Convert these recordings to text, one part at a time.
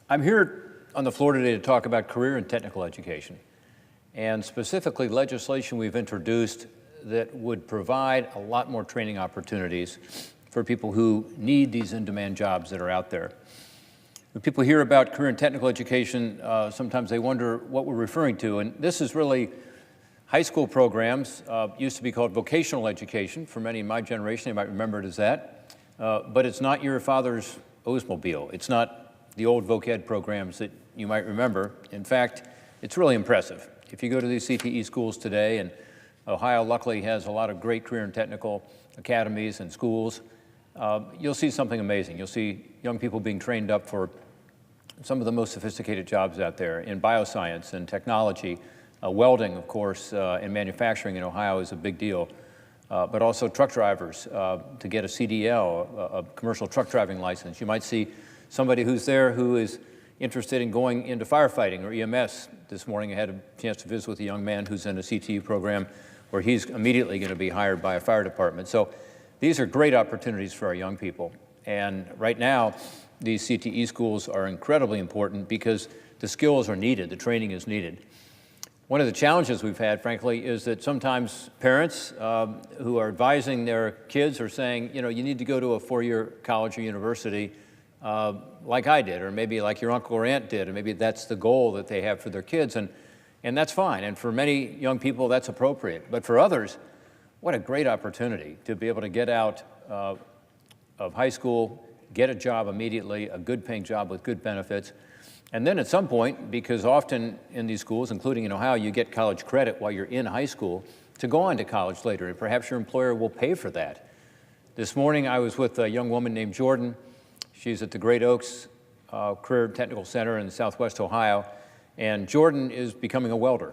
I'm here on the floor today to talk about career and technical education, and specifically legislation we've introduced that would provide a lot more training opportunities for people who need these in-demand jobs that are out there. When people hear about career and technical education, sometimes they wonder what we're referring to, and this is really high school programs. Used to be called vocational education. For many in my generation, they might remember it as that, but it's not your father's Oldsmobile. It's not the old voc ed programs that you might remember. In fact, it's really impressive. If you go to these CTE schools today, and Ohio luckily has a lot of great career and technical academies and schools, you'll see something amazing. You'll see young people being trained up for some of the most sophisticated jobs out there in bioscience and technology. Welding, of course, and manufacturing in Ohio is a big deal, but also truck drivers to get a CDL, a commercial truck driving license. You might see somebody who's there who is interested in going into firefighting or EMS. This morning I had a chance to visit with a young man who's in a CTE program where he's immediately going to be hired by a fire department. So these are great opportunities for our young people. And right now, these CTE schools are incredibly important because the skills are needed, the training is needed. One of the challenges we've had, frankly, is that sometimes parents who are advising their kids are saying, you know, you need to go to a four-year college or university like I did, or maybe like your uncle or aunt did, and maybe that's the goal that they have for their kids, and that's fine. And for many young people, that's appropriate. But for others, what a great opportunity to be able to get out of high school, get a job immediately, a good-paying job with good benefits, and then at some point, because often in these schools, including in Ohio, you get college credit while you're in high school, to go on to college later, and perhaps your employer will pay for that. This morning, I was with a young woman named Jordan. She's at the Great Oaks Career Technical Center in Southwest Ohio, and Jordan is becoming a welder.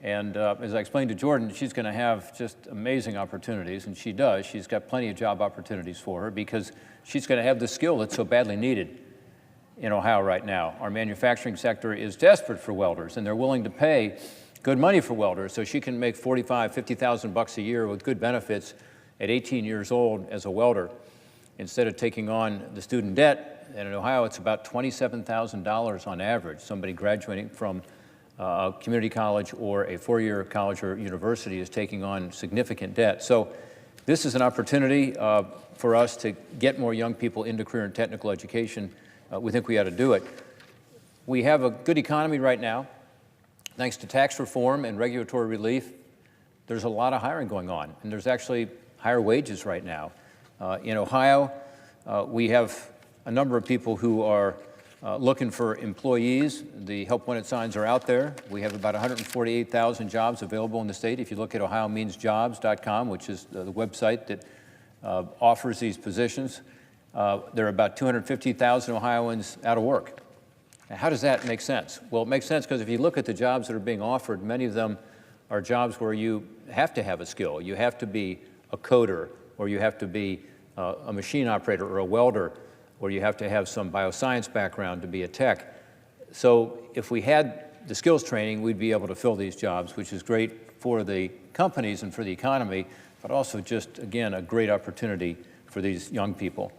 And as I explained to Jordan, she's going to have just amazing opportunities, and she does. She's got plenty of job opportunities for her because she's going to have the skill that's so badly needed in Ohio right now. Our manufacturing sector is desperate for welders, and they're willing to pay good money for welders, so she can make $45,000, $50,000 a year with good benefits at 18 years old as a welder, instead of taking on the student debt. And in Ohio, it's about $27,000 on average. Somebody graduating from a community college or a four-year college or university is taking on significant debt. So this is an opportunity for us to get more young people into career and technical education. We think we ought to do it. We have a good economy right now. Thanks to tax reform and regulatory relief, there's a lot of hiring going on, and there's actually higher wages right now. In Ohio, we have a number of people who are looking for employees. The help wanted signs are out there. We have about 148,000 jobs available in the state. If you look at ohiomeansjobs.com, which is the website that offers these positions, there are about 250,000 Ohioans out of work. Now, how does that make sense? Well, it makes sense because if you look at the jobs that are being offered, many of them are jobs where you have to have a skill. You have to be a coder, or you have to be a machine operator or a welder, or you have to have some bioscience background to be a tech. So if we had the skills training, we'd be able to fill these jobs, which is great for the companies and for the economy, but also just, again, a great opportunity for these young people.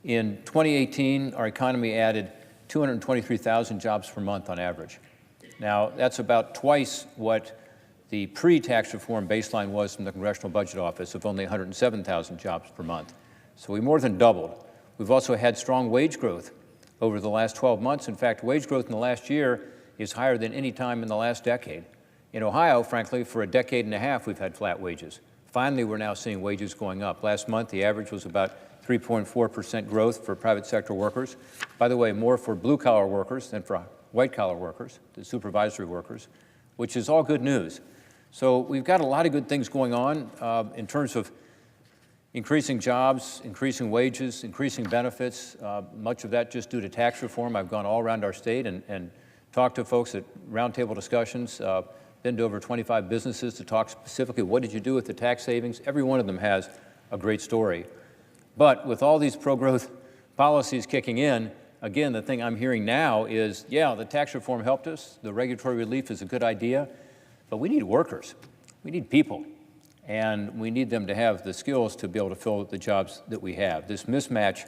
In 2018, our economy added 223,000 jobs per month on average. Now, that's about twice what the pre-tax reform baseline was from the Congressional Budget Office of only 107,000 jobs per month. So we more than doubled. We've also had strong wage growth over the last 12 months. In fact, wage growth in the last year is higher than any time in the last decade. In Ohio, frankly, for a decade and a half, we've had flat wages. Finally, we're now seeing wages going up. Last month, the average was about 3.4% growth for private sector workers. By the way, more for blue-collar workers than for white-collar workers, the supervisory workers, which is all good news. So we've got a lot of good things going on in terms of increasing jobs, increasing wages, increasing benefits, much of that just due to tax reform. I've gone all around our state and talked to folks at roundtable discussions, been to over 25 businesses to talk specifically, what did you do with the tax savings? Every one of them has a great story. But with all these pro-growth policies kicking in, again, the thing I'm hearing now is, yeah, the tax reform helped us, the regulatory relief is a good idea, but we need workers. We need people. And we need them to have the skills to be able to fill the jobs that we have. This mismatch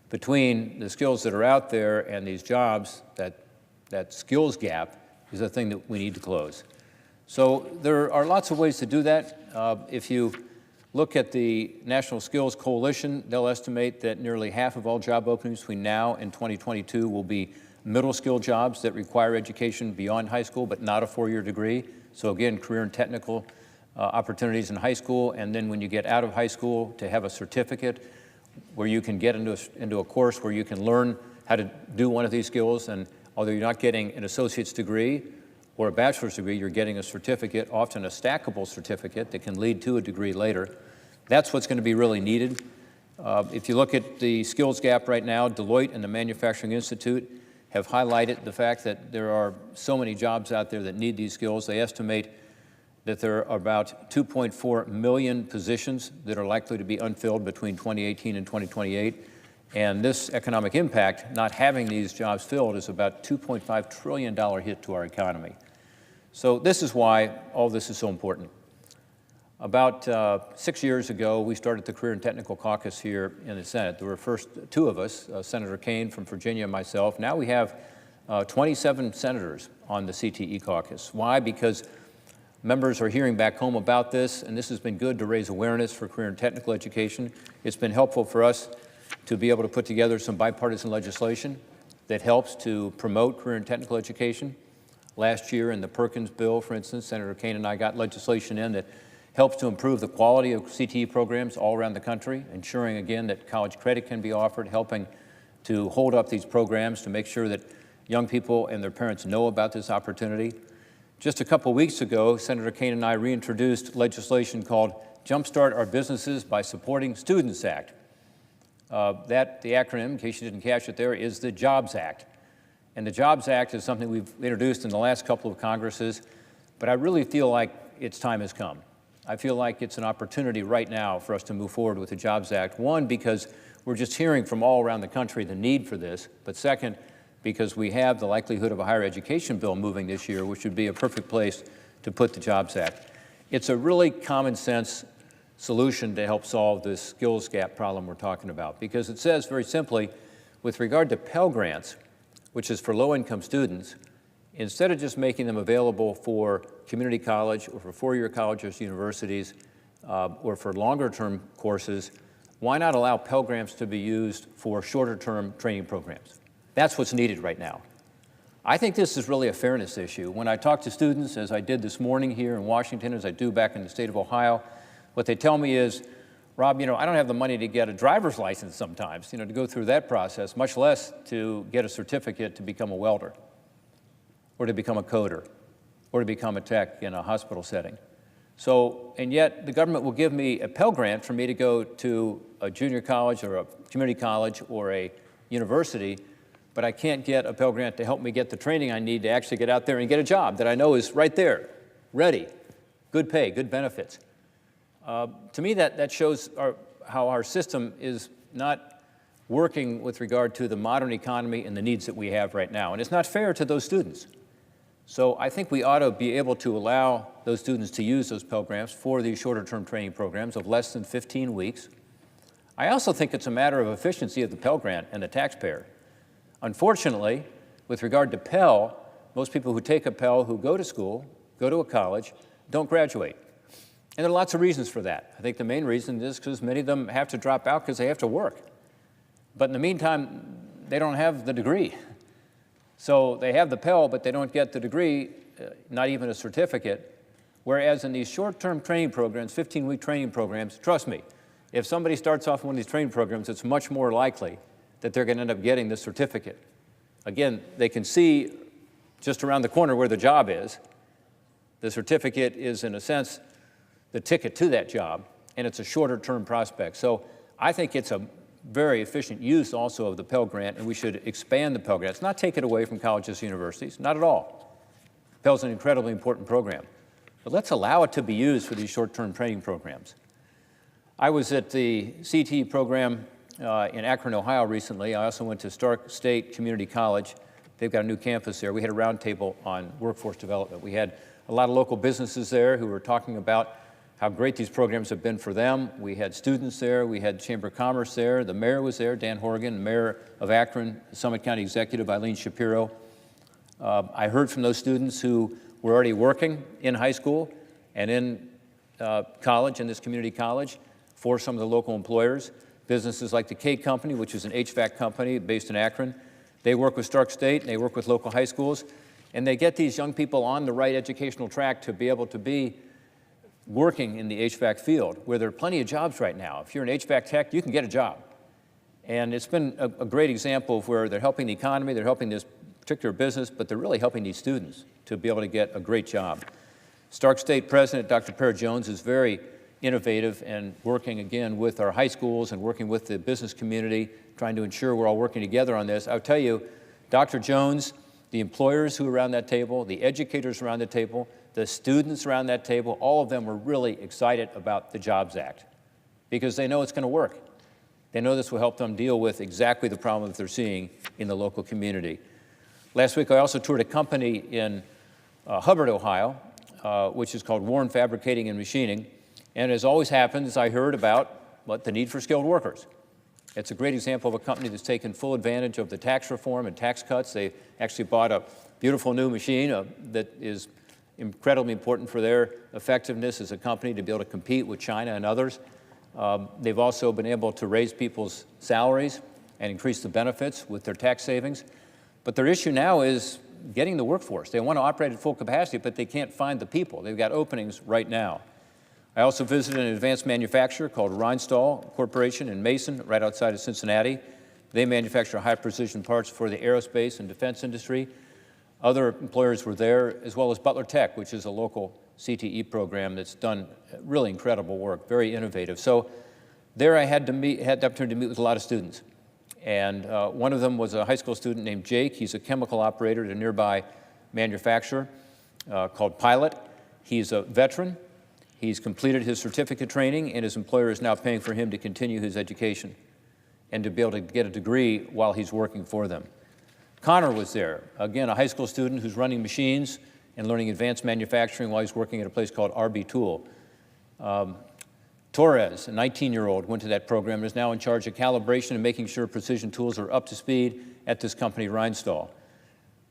between the skills that are out there and these jobs, that skills gap is a thing that we need to close. So there are lots of ways to do that. If you look at the National Skills Coalition, they'll estimate that nearly half of all job openings between now and 2022 will be middle skill jobs that require education beyond high school, but not a four-year degree. So again, career and technical opportunities in high school, and then when you get out of high school, to have a certificate where you can get into a course where you can learn how to do one of these skills, and although you're not getting an associate's degree or a bachelor's degree, you're getting a certificate, often a stackable certificate that can lead to a degree later. That's what's going to be really needed. If you look at the skills gap right now, Deloitte and the Manufacturing Institute have highlighted the fact that there are so many jobs out there that need these skills. They estimate that there are about 2.4 million positions that are likely to be unfilled between 2018 and 2028. And this economic impact, not having these jobs filled, is about $2.5 trillion hit to our economy. So this is why all this is so important. About 6 years ago, we started the Career and Technical Caucus here in the Senate. There were first two of us, Senator Kane from Virginia and myself. Now we have 27 senators on the CTE caucus. Why? Because members are hearing back home about this, and this has been good to raise awareness for career and technical education. It's been helpful for us to be able to put together some bipartisan legislation that helps to promote career and technical education. Last year in the Perkins bill, for instance, Senator Kane and I got legislation in that helps to improve the quality of CTE programs all around the country, ensuring, again, that college credit can be offered, helping to hold up these programs to make sure that young people and their parents know about this opportunity. Just a couple weeks ago, Senator Kane and I reintroduced legislation called Jumpstart Our Businesses by Supporting Students Act. The acronym, in case you didn't catch it there, is the JOBS Act. And the JOBS Act is something we've introduced in the last couple of Congresses, but I really feel like its time has come. I feel like it's an opportunity right now for us to move forward with the JOBS Act. One, because we're just hearing from all around the country the need for this, but second, because we have the likelihood of a higher education bill moving this year, which would be a perfect place to put the JOBS Act. It's a really common sense solution to help solve this skills gap problem we're talking about, because it says very simply, with regard to Pell Grants, which is for low-income students, instead of just making them available for community college or for four-year colleges, universities, or for longer-term courses, why not allow Pell Grants to be used for shorter-term training programs? That's what's needed right now. I think this is really a fairness issue. When I talk to students, as I did this morning here in Washington, as I do back in the state of Ohio, what they tell me is, Rob, I don't have the money to get a driver's license sometimes, to go through that process, much less to get a certificate to become a welder, or to become a coder, or to become a tech in a hospital setting. So, and yet the government will give me a Pell Grant for me to go to a junior college or a community college or a university, but I can't get a Pell Grant to help me get the training I need to actually get out there and get a job that I know is right there, ready, good pay, good benefits. To me, that shows how our system is not working with regard to the modern economy and the needs that we have right now. And it's not fair to those students. So I think we ought to be able to allow those students to use those Pell Grants for these shorter-term training programs of less than 15 weeks. I also think it's a matter of efficiency of the Pell Grant and the taxpayer. Unfortunately, with regard to Pell, most people who take a Pell who go to school, go to a college, don't graduate. And there are lots of reasons for that. I think the main reason is because many of them have to drop out because they have to work. But in the meantime, they don't have the degree. So they have the Pell, but they don't get the degree, not even a certificate. Whereas in these short-term training programs, 15-week training programs, trust me, if somebody starts off one of these training programs, it's much more likely that they're going to end up getting the certificate. Again, they can see just around the corner where the job is. The certificate is, in a sense, the ticket to that job, and it's a shorter-term prospect. So I think it's a very efficient use also of the Pell Grant, and we should expand the Pell Grant. It's not take it away from colleges and universities, not at all. Pell's an incredibly important program. But let's allow it to be used for these short-term training programs. I was at the CTE program in Akron, Ohio recently. I also went to Stark State Community College. They've got a new campus there. We had a roundtable on workforce development. We had a lot of local businesses there who were talking about how great these programs have been for them. We had students there, we had Chamber of Commerce there, the mayor was there, Dan Horgan, mayor of Akron, Summit County Executive Eileen Shapiro. I heard from those students who were already working in high school and in college, in this community college, for some of the local employers. Businesses like the K Company, which is an HVAC company based in Akron. They work with Stark State, and they work with local high schools, and they get these young people on the right educational track to be able to be working in the HVAC field, where there are plenty of jobs right now. If you're an HVAC tech, you can get a job. And it's been a great example of where they're helping the economy, they're helping this particular business, but they're really helping these students to be able to get a great job. Stark State President Dr. Para Jones is very innovative and working again with our high schools and working with the business community, trying to ensure we're all working together on this. I'll tell you, Dr. Jones, the employers who are around that table, the educators around the table, the students around that table, all of them were really excited about the Jobs Act because they know it's going to work. They know this will help them deal with exactly the problem that they're seeing in the local community. Last week, I also toured a company in Hubbard, Ohio, which is called Warren Fabricating and Machining. And as always happens, I heard about the need for skilled workers. It's a great example of a company that's taken full advantage of the tax reform and tax cuts. They actually bought a beautiful new machine that is incredibly important for their effectiveness as a company to be able to compete with China and others. They've also been able to raise people's salaries and increase the benefits with their tax savings. But their issue now is getting the workforce. They want to operate at full capacity, but they can't find the people. They've got openings right now. I also visited an advanced manufacturer called Rhinestall Corporation in Mason, right outside of Cincinnati. They manufacture high-precision parts for the aerospace and defense industry. Other employers were there, as well as Butler Tech, which is a local CTE program that's done really incredible work, very innovative. So there I had the opportunity to meet with a lot of students. And one of them was a high school student named Jake. He's a chemical operator at a nearby manufacturer called Pilot. He's a veteran. He's completed his certificate training, and his employer is now paying for him to continue his education and to be able to get a degree while he's working for them. Connor was there, again, a high school student who's running machines and learning advanced manufacturing while he's working at a place called RB Tool. Torres, a 19-year-old, went to that program and is now in charge of calibration and making sure precision tools are up to speed at this company, Rhinestall.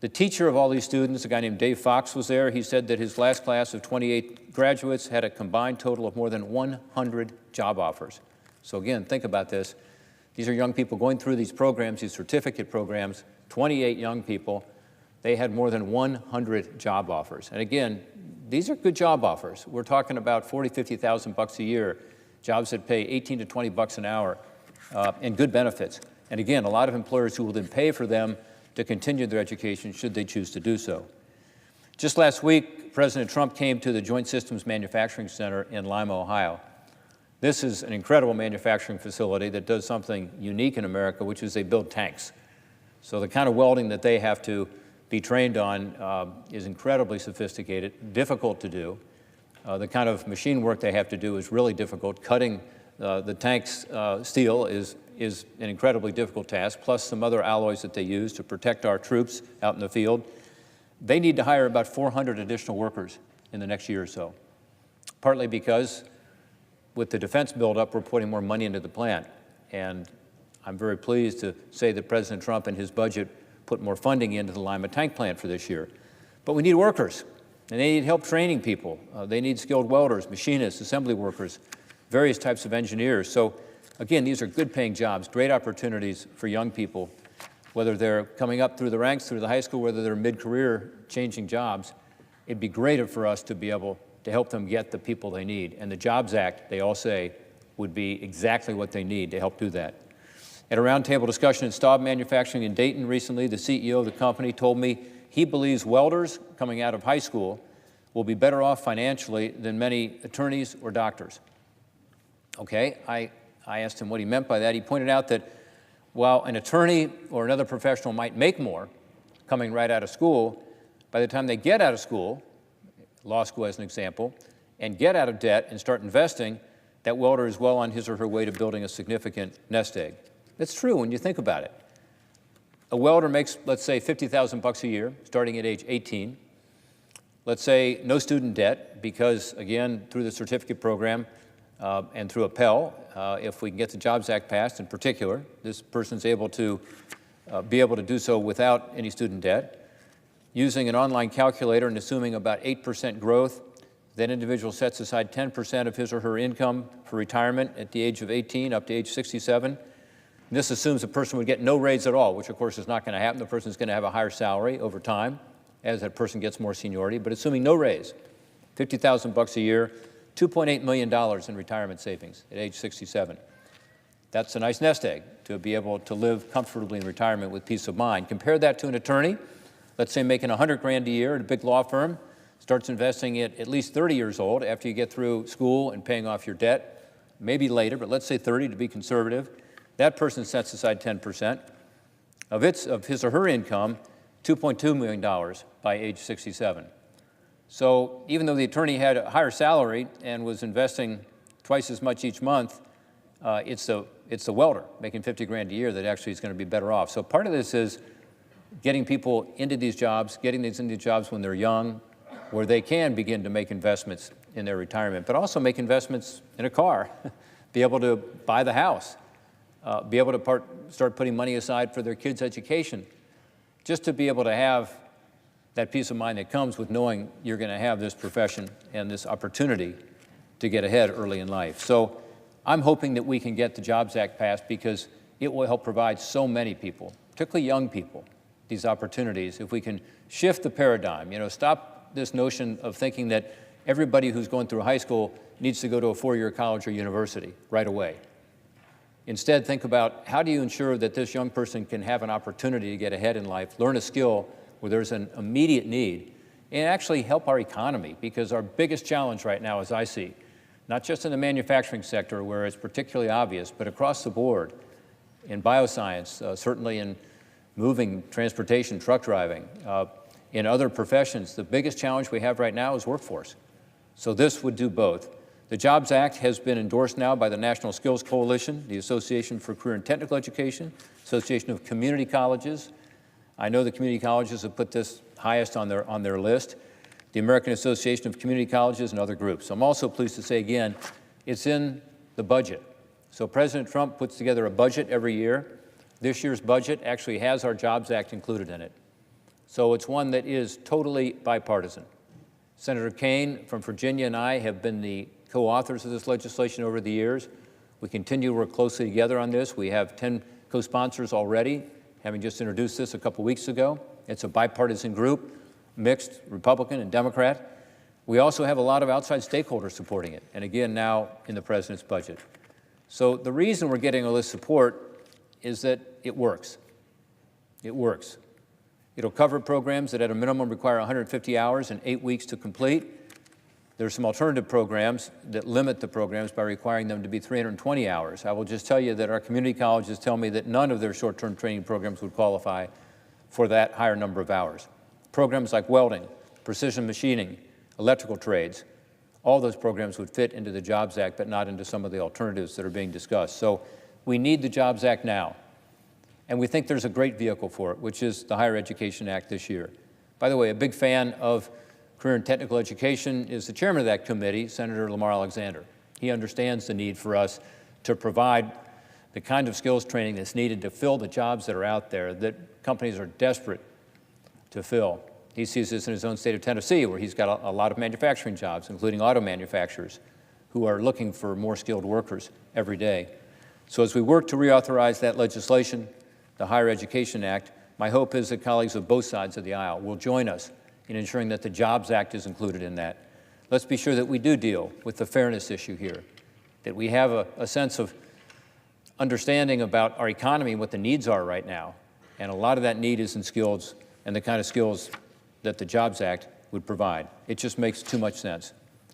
The teacher of all these students, a guy named Dave Fox, was there. He said that his last class of 28 graduates had a combined total of more than 100 job offers. So again, think about this. These are young people going through these programs, these certificate programs, 28 young people. They had more than 100 job offers. And again, these are good job offers. We're talking about 40, 50,000 bucks a year, jobs that pay 18 to 20 bucks an hour, and good benefits. And again, a lot of employers who will then pay for them to continue their education should they choose to do so. Just last week, President Trump came to the Joint Systems Manufacturing Center in Lima, Ohio. This is an incredible manufacturing facility that does something unique in America, which is they build tanks. So the kind of welding that they have to be trained on is incredibly sophisticated, difficult to do. The kind of machine work they have to do is really difficult. Cutting the tank's steel is an incredibly difficult task, plus some other alloys that they use to protect our troops out in the field. They need to hire about 400 additional workers in the next year or so, partly because with the defense buildup, we're putting more money into the plant. And I'm very pleased to say that President Trump and his budget put more funding into the Lima tank plant for this year. But we need workers, and they need help training people. They need skilled welders, machinists, assembly workers, various types of engineers. So again, these are good paying jobs, great opportunities for young people, whether they're coming up through the ranks, through the high school, whether they're mid-career changing jobs. It'd be great for us to be able to help them get the people they need. And the Jobs Act, they all say, would be exactly what they need to help do that. At a roundtable discussion at Staub Manufacturing in Dayton recently, the CEO of the company told me he believes welders coming out of high school will be better off financially than many attorneys or doctors. Okay, I asked him what he meant by that. He pointed out that while an attorney or another professional might make more coming right out of school, by the time they get out of school, law school as an example, and get out of debt and start investing, that welder is well on his or her way to building a significant nest egg. That's true when you think about it. A welder makes, let's say, 50,000 bucks a year, starting at age 18. let's say no student debt, because again, through the certificate program and through a Pell, if we can get the Jobs Act passed in particular, this person's able to be able to do so without any student debt. Using an online calculator and assuming about 8% growth, that individual sets aside 10% of his or her income for retirement at the age of 18 up to age 67. This assumes a person would get no raise at all, which of course is not going to happen. The person is going to have a higher salary over time as that person gets more seniority, but assuming no raise, $50,000 a year, $2.8 million in retirement savings at age 67. That's a nice nest egg to be able to live comfortably in retirement with peace of mind. Compare that to an attorney, let's say making $100,000 a year at a big law firm, starts investing at least 30 years old after you get through school and paying off your debt, maybe later, but let's say 30 to be conservative. That person sets aside 10% of his or her income, $2.2 million by age 67. So even though the attorney had a higher salary and was investing twice as much each month, it's the welder making $50,000 a year that actually is going to be better off. So part of this is getting people into these jobs, getting these into jobs when they're young, where they can begin to make investments in their retirement, but also make investments in a car, be able to buy the house, be able to start putting money aside for their kids' education, just to be able to have that peace of mind that comes with knowing you're going to have this profession and this opportunity to get ahead early in life. So I'm hoping that we can get the Jobs Act passed because it will help provide so many people, particularly young people, these opportunities. If we can shift the paradigm, stop this notion of thinking that everybody who's going through high school needs to go to a four-year college or university right away. Instead, think about how do you ensure that this young person can have an opportunity to get ahead in life, learn a skill where there's an immediate need, and actually help our economy, because our biggest challenge right now, as I see, not just in the manufacturing sector where it's particularly obvious, but across the board, in bioscience, certainly in moving, transportation, truck driving, in other professions, the biggest challenge we have right now is workforce. So this would do both. The Jobs Act has been endorsed now by the National Skills Coalition, the Association for Career and Technical Education, Association of Community Colleges. I know the community colleges have put this highest on their list, the American Association of Community Colleges and other groups. I'm also pleased to say again, it's in the budget. So President Trump puts together a budget every year. This year's budget actually has our Jobs Act included in it. So it's one that is totally bipartisan. Senator Kaine from Virginia and I have been the co-authors of this legislation over the years. We continue to work closely together on this. We have 10 co-sponsors already, having just introduced this a couple weeks ago. It's a bipartisan group, mixed Republican and Democrat. We also have a lot of outside stakeholders supporting it, and again now in the president's budget. So the reason we're getting all this support is that it works. It works. It'll cover programs that at a minimum require 150 hours and 8 weeks to complete. There are some alternative programs that limit the programs by requiring them to be 320 hours. I will just tell you that our community colleges tell me that none of their short-term training programs would qualify for that higher number of hours. Programs like welding, precision machining, electrical trades, all those programs would fit into the Jobs Act, but not into some of the alternatives that are being discussed. So we need the Jobs Act now. And we think there's a great vehicle for it, which is the Higher Education Act this year. By the way, a big fan of Career and Technical Education is the chairman of that committee, Senator Lamar Alexander. He understands the need for us to provide the kind of skills training that's needed to fill the jobs that are out there that companies are desperate to fill. He sees this in his own state of Tennessee, where he's got a lot of manufacturing jobs, including auto manufacturers, who are looking for more skilled workers every day. So as we work to reauthorize that legislation, the Higher Education Act, my hope is that colleagues of both sides of the aisle will join us in ensuring that the Jobs Act is included in that. Let's be sure that we do deal with the fairness issue here, that we have a sense of understanding about our economy and what the needs are right now. And a lot of that need is in skills and the kind of skills that the Jobs Act would provide. It just makes too much sense.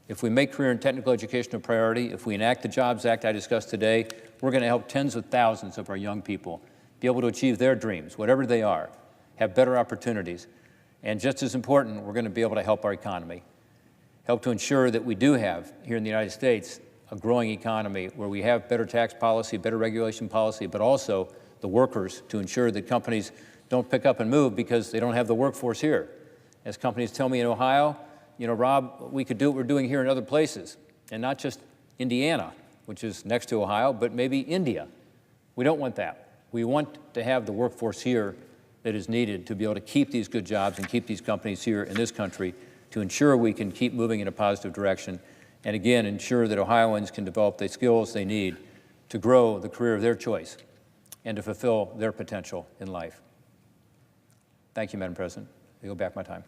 If we make career and technical education a priority, if we enact the Jobs Act I discussed today, we're going to help tens of thousands of our young people be able to achieve their dreams, whatever they are, have better opportunities. And just as important, we're going to be able to help our economy, help to ensure that we do have, here in the United States, a growing economy where we have better tax policy, better regulation policy, but also the workers to ensure that companies don't pick up and move because they don't have the workforce here. As companies tell me in Ohio, You know, Rob, we could do what we're doing here in other places, and not just Indiana, which is next to Ohio, but maybe India. We don't want that. We want to have the workforce here that is needed to be able to keep these good jobs and keep these companies here in this country to ensure we can keep moving in a positive direction, and again, ensure that Ohioans can develop the skills they need to grow the career of their choice and to fulfill their potential in life. Thank you, Madam President. I yield back my time.